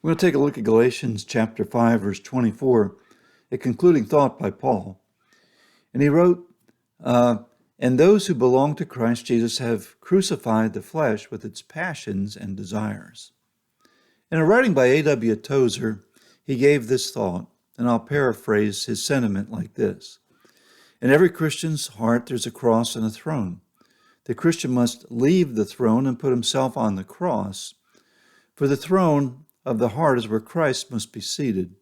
We're going to take a look at Galatians chapter 5, verse 24, a concluding thought by Paul. And he wrote, and those who belong to Christ Jesus have crucified the flesh with its passions and desires. In a writing by A.W. Tozer, he gave this thought, and I'll paraphrase his sentiment like this. In every Christian's heart, there's a cross and a throne. The Christian must leave the throne and put himself on the cross, for the throne of the heart is where Christ must be seated.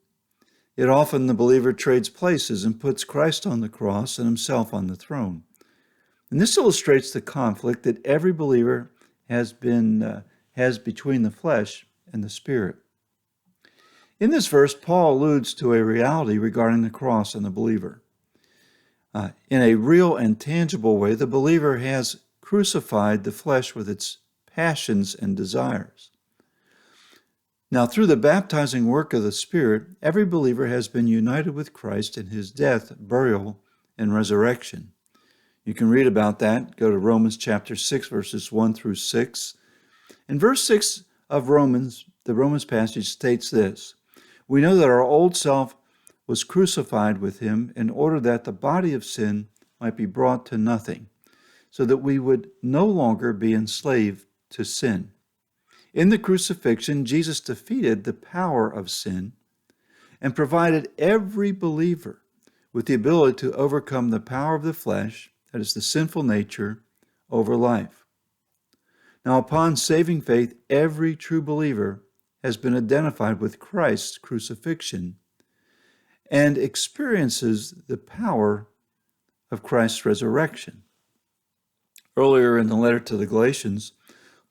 Yet often the believer trades places and puts Christ on the cross and himself on the throne. And this illustrates the conflict that every believer has between the flesh and the spirit. In this verse, Paul alludes to a reality regarding the cross and the believer. In a real and tangible way, the believer has crucified the flesh with its passions and desires. Now, through the baptizing work of the Spirit, every believer has been united with Christ in his death, burial, and resurrection. You can read about that. Go to Romans chapter 6, verses 1 through 6. In verse 6 of Romans, the Romans passage states this: we know that our old self was crucified with him in order that the body of sin might be brought to nothing, so that we would no longer be enslaved to sin. In the crucifixion, Jesus defeated the power of sin and provided every believer with the ability to overcome the power of the flesh, that is the sinful nature, over life. Now, upon saving faith, every true believer has been identified with Christ's crucifixion and experiences the power of Christ's resurrection. Earlier in the letter to the Galatians,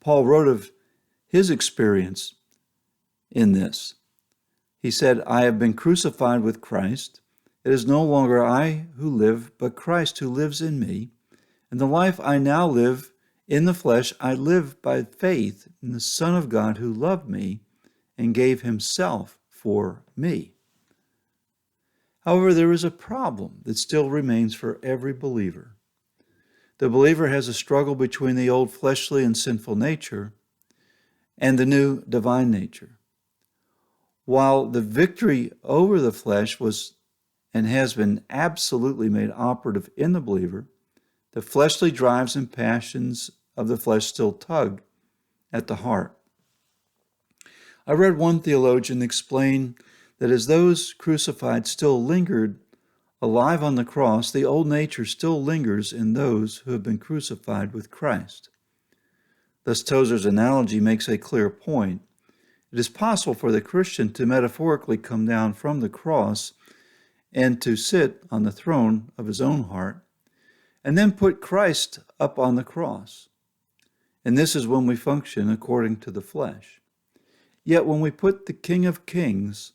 Paul wrote of his experience in this. He said, I have been crucified with Christ. It is no longer I who live, but Christ who lives in me. And the life I now live in the flesh, I live by faith in the Son of God who loved me and gave himself for me. However, there is a problem that still remains for every believer. The believer has a struggle between the old fleshly and sinful nature and the new divine nature. While the victory over the flesh was and has been absolutely made operative in the believer, the fleshly drives and passions of the flesh still tug at the heart. I read one theologian explain that as those crucified still lingered alive on the cross, the old nature still lingers in those who have been crucified with Christ. Thus, Tozer's analogy makes a clear point. It is possible for the Christian to metaphorically come down from the cross and to sit on the throne of his own heart, and then put Christ up on the cross. And this is when we function according to the flesh. Yet when we put the King of Kings,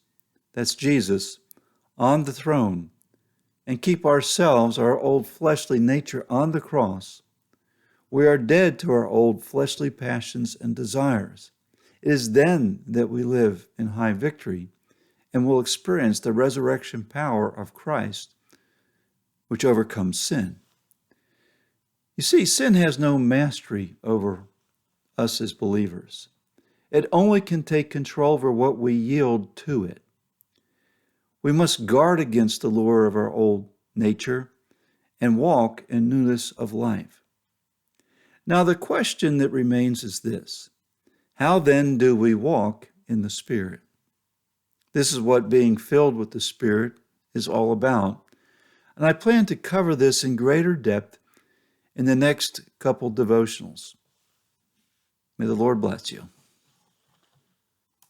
that's Jesus, on the throne, and keep ourselves, our old fleshly nature, on the cross, we are dead to our old fleshly passions and desires. It is then that we live in high victory and will experience the resurrection power of Christ, which overcomes sin. You see, sin has no mastery over us as believers. It only can take control over what we yield to it. We must guard against the lure of our old nature and walk in newness of life. Now, the question that remains is this: how then do we walk in the Spirit? This is what being filled with the Spirit is all about. And I plan to cover this in greater depth in the next couple devotionals. May the Lord bless you.